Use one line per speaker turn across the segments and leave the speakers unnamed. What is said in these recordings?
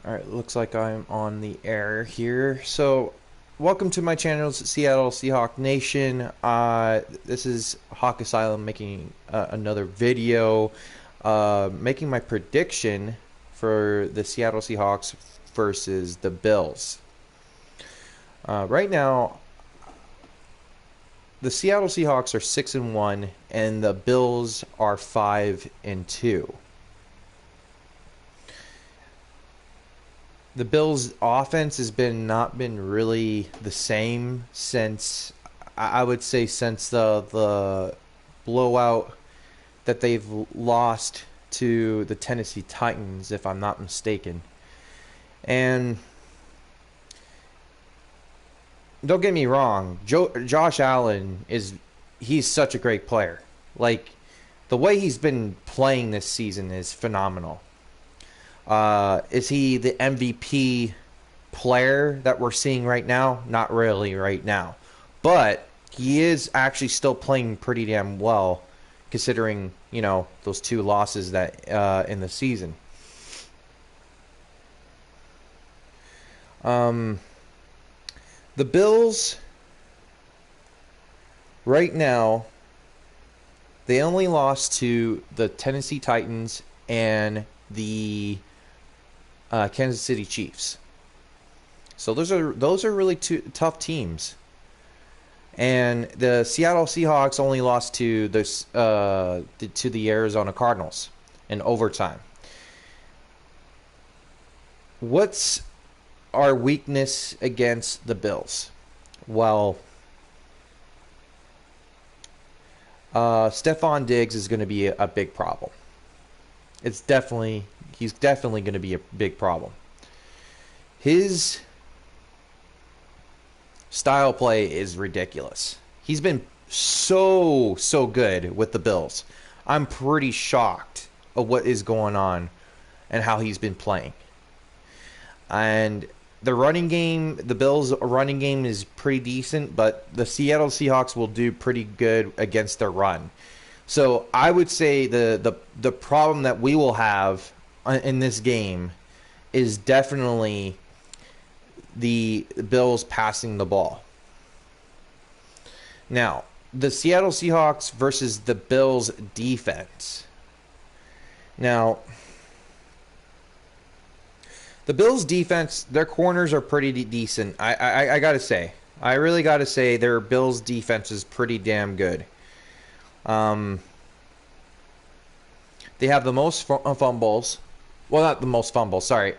Alright, looks like I'm on the air here. So, welcome to my channel, Seattle Seahawk Nation. This is Hawk Asylum making another video, making my prediction for the Seattle Seahawks versus the Bills. Right now, the Seattle Seahawks are 6-1, and the Bills are 5-2. The Bills' offense has not been really the same since, I would say, since the blowout that they've lost to the Tennessee Titans, if I'm not mistaken. And don't get me wrong, Josh Allen he's such a great player. Like, the way he's been playing this season is phenomenal. Is he the MVP player that we're seeing right now? Not really right now. But he is actually still playing pretty damn well, considering, those two losses that in the season. The Bills, right now, they only lost to the Tennessee Titans and the Kansas City Chiefs. So those are really two tough teams. And the Seattle Seahawks only lost to the Arizona Cardinals in overtime. What's our weakness against the Bills? Well, Stephon Diggs is going to be a big problem. He's definitely going to be a big problem. His style play is ridiculous. He's been so good with the Bills. I'm pretty shocked of what is going on and how he's been playing. And the running game, the Bills' running game is pretty decent, but the Seattle Seahawks will do pretty good against their run. So I would say the problem that we will have in this game is definitely the Bills passing the ball. Now, the Seattle Seahawks versus the Bills defense. Now, the Bills defense, their corners are pretty decent. I gotta say. I really gotta say their Bills defense is pretty damn good. They have the most fumbles. Well, not the most fumbles, sorry.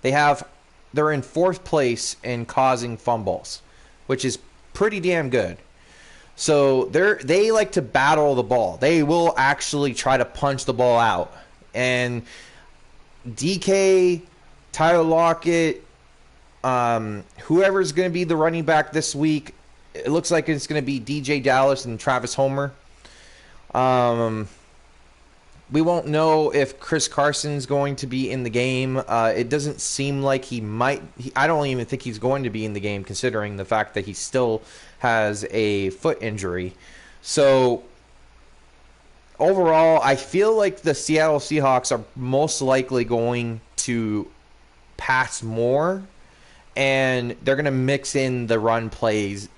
They're in fourth place in causing fumbles, which is pretty damn good. So they like to battle the ball. They will actually try to punch the ball out. And DK, Tyler Lockett, whoever's going to be the running back this week, it looks like it's going to be DJ Dallas and Travis Homer. We won't know if Chris Carson's going to be in the game. It doesn't seem like he might. I don't even think he's going to be in the game, considering the fact that he still has a foot injury. So, overall, I feel like the Seattle Seahawks are most likely going to pass more, and they're going to mix in the run plays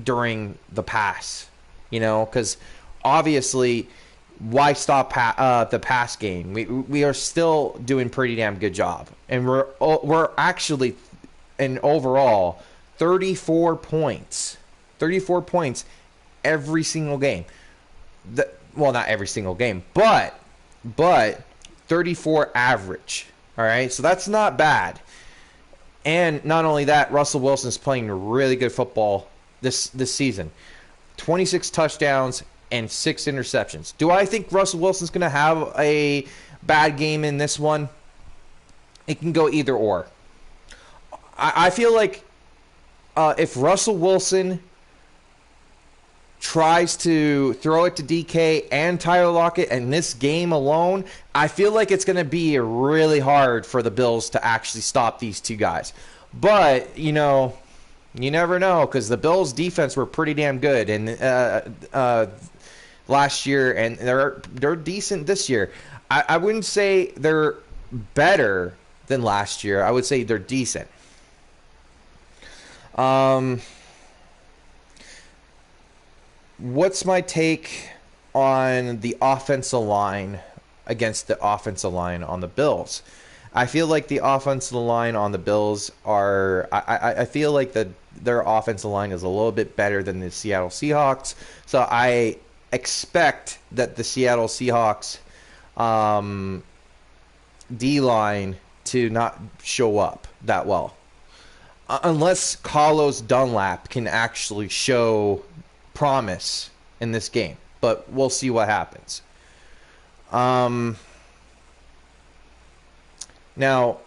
during the pass. Because obviously, why stop the pass game? We are still doing pretty damn good job, and we're actually in overall 34 points every single game. Well, not every single game, but 34 average. All right, so that's not bad. And not only that, Russell Wilson's playing really good football this season. 26 touchdowns and 6 interceptions. Do I think Russell Wilson's going to have a bad game in this one? It can go either or. I feel like if Russell Wilson tries to throw it to DK and Tyler Lockett in this game alone, I feel like it's going to be really hard for the Bills to actually stop these two guys. But, you never know, because the Bills' defense were pretty damn good last year, and they're decent this year. I wouldn't say they're better than last year. I would say they're decent. Um, what's my take on the offensive line against the offensive line on the Bills? I feel like the offensive line on the Bills are. I feel like their offensive line is a little bit better than the Seattle Seahawks. So I expect that the Seattle Seahawks D line to not show up that well, unless Carlos Dunlap can actually show promise in this game. But we'll see what happens. Now,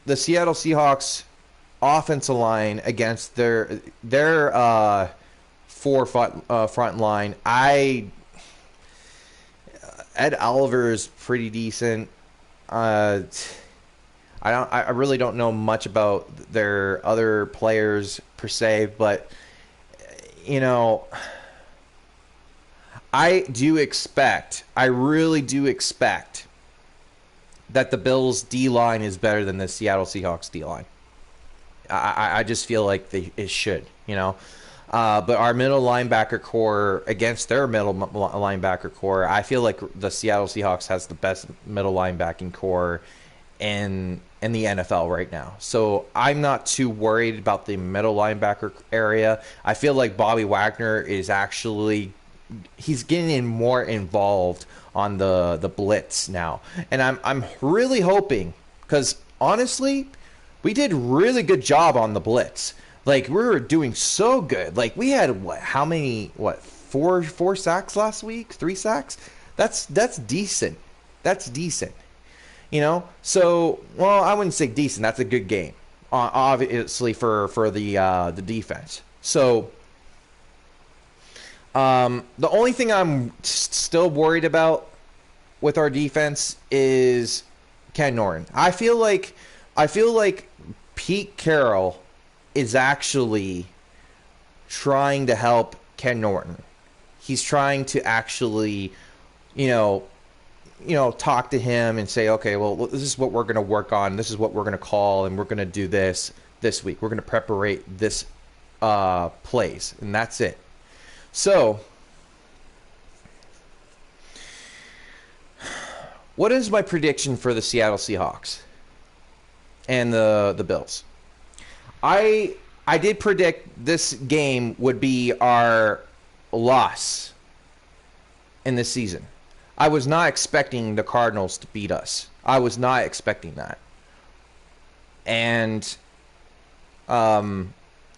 the Seattle Seahawks offensive line against their front line, Ed Oliver is pretty decent. I really don't know much about their other players per se, but you know, I really do expect that the Bills D line is better than the Seattle Seahawks D line. I just feel like it should, you know. But our middle linebacker core against their middle linebacker core, I feel like the Seattle Seahawks has the best middle linebacking core in the NFL right now. So I'm not too worried about the middle linebacker area. I feel like Bobby Wagner is actually he's getting more involved on the blitz now, and I'm really hoping, because honestly, we did really good job on the blitz. Like, we were doing so good. Like, we had four sacks last week? 3 sacks? That's decent. That's decent. You know? So, well, I wouldn't say decent. That's a good game. Obviously for the defense. So, the only thing I'm still worried about with our defense is Ken Norton. I feel like Pete Carroll is actually trying to help Ken Norton. He's trying to actually, talk to him and say, okay, well, this is what we're going to work on. This is what we're going to call, and we're going to do this week. We're going to preparate this plays, and that's it. So, what is my prediction for the Seattle Seahawks and the Bills? I did predict this game would be our loss in this season. I was not expecting the Cardinals to beat us. I was not expecting that. And to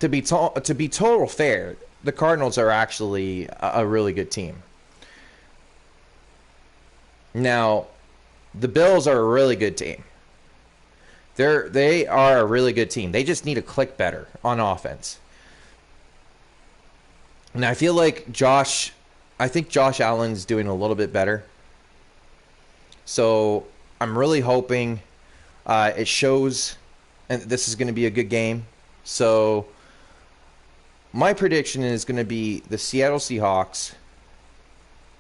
be total fair, the Cardinals are actually a really good team. Now, the Bills are a really good team. They are a really good team. They just need to click better on offense. And I feel like Josh Allen's doing a little bit better. So I'm really hoping it shows, and this is going to be a good game. So my prediction is going to be the Seattle Seahawks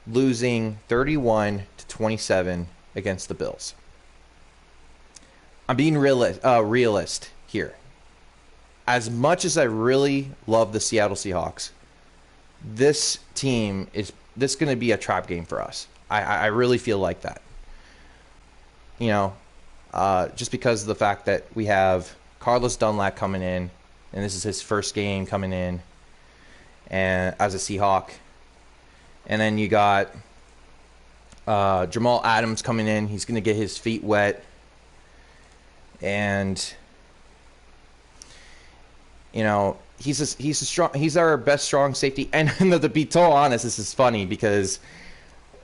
losing 31-27 against the Bills. I'm being realist here. As much as I really love the Seattle Seahawks, this team is going to be a trap game for us. I really feel like that. Just because of the fact that we have Carlos Dunlap coming in, and this is his first game coming in, and as a Seahawk, and then you got Jamal Adams coming in. He's going to get his feet wet. And he's our best strong safety. And to be totally honest, this is funny because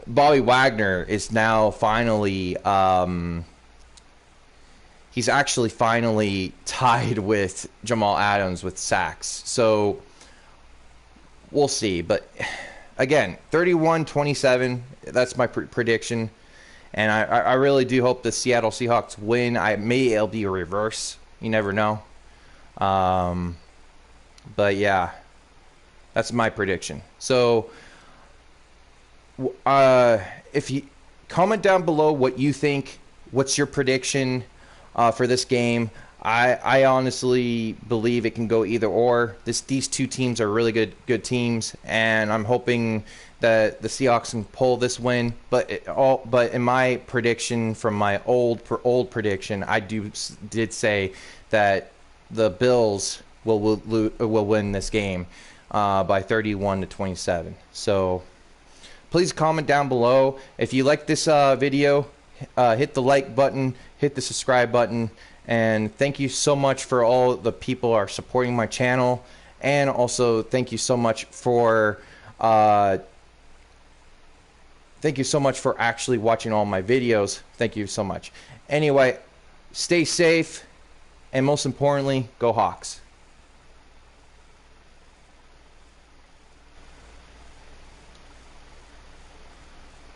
Bobby Wagner is now finally he's actually finally tied with Jamal Adams with sacks. So we'll see. But again, 31-27, that's my prediction. And I really do hope the Seattle Seahawks win. It'll be a reverse. You never know. But yeah, that's my prediction. So if you comment down below what you think, what's your prediction for this game. I honestly believe it can go either or. These two teams are really good teams, and I'm hoping that the Seahawks can pull this win. But in my prediction, from my old prediction, I did say that the Bills will win this game by 31-27. So please comment down below if you like this video. Hit the like button, hit the subscribe button, and thank you so much for all the people who are supporting my channel, and also thank you so much for actually watching all my videos. Thank you so much. Anyway, stay safe, and most importantly, go Hawks.